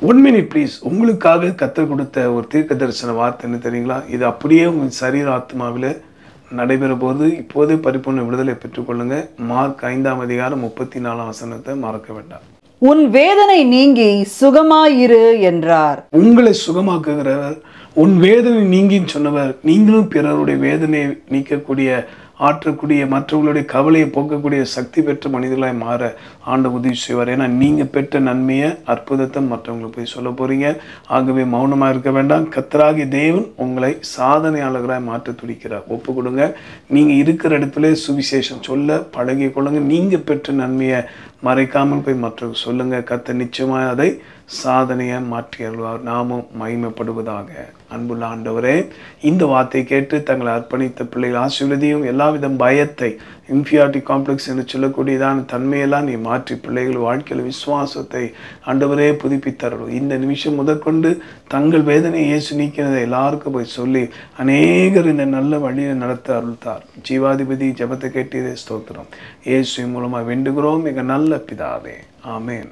1 minute please. உங்களுக்காக கர்த்தர் கொடுத்த ஒரு தீர்க்க தரிசன வார்த்தை என்ன தெரியுங்களா? இது அப்படியே உங்கள் சரீர ஆத்மாவில் நடைபெற போது இப்போதே பரிபூர்ண விடுதலை பெற்றுக்கொள்ளுங்க. மார்க் 5ஆம் அதிகாரம் 34ஆம் வசனத்தை மறக்க வேண்டாம். உன் வேதனை நீங்கி சுகமாயிரு என்றார். உங்களை சுகமாக்குகிறவர், உன் வேதனை நீங்கின்னு சொன்னவர், நீங்களும் பிறருடைய வேதனையை நீக்கக்கூடிய, ஆற்றக்கூடிய, மற்றவர்களுடைய கவலையை போக்கக்கூடிய சக்தி பெற்ற மனிதர்களாய் மாற ஆண்டவர் உதவி செய்வார். ஏன்னா நீங்கள் பெற்ற நன்மையை, அற்புதத்தை மற்றவங்களுக்கு போய் சொல்ல போகிறீங்க. ஆகவே மௌனமாக இருக்க வேண்டாம். கர்த்தராகிய தேவன் உங்களை சாதனையாளர்களாய் மாற்ற துடிக்கிறார். ஒப்பு கொடுங்க. நீங்கள் இருக்கிற இடத்துல சுவிசேஷம் சொல்ல பழகி கொள்ளுங்க. நீங்கள் பெற்ற நன்மையை மறைக்காமல் போய் மற்றவங்க சொல்லுங்க. கர்த்தர் நிச்சயமாக அதை சாதனையை மாற்றியல்வார். நாமும் மகிமைப்படுவதாக. அன்புள்ள ஆண்டவரே, இந்த வார்த்தை கேட்டு தங்களை அர்ப்பணித்த பிள்ளைகள் ஆசீர்வதியும். எல்லாவித பயத்தை, இன்ஃபீரியாரிட்டி காம்ப்ளெக்ஸ் என்று சொல்லக்கூடியதான தன்மையெல்லாம் நீ மாற்றி பிள்ளைகள் வாழ்க்கையில் விசுவாசத்தை ஆண்டவரே புதுப்பித்தரணும். இந்த நிமிஷம் முதற்கொண்டு தங்கள் வேதனையை இயேசு நீக்கிறதை எல்லாருக்கும் போய் சொல்லி அநேகர் இந்த நல்ல வழியை நடத்த அருள்தார். ஜீவாதிபதி ஜெபத்தை கேட்டதே ஸ்தோத்திரம். இயேசு மூலமாக வேண்டுகிறோம் மிக நல்ல பிதாவே. ஆமேன்.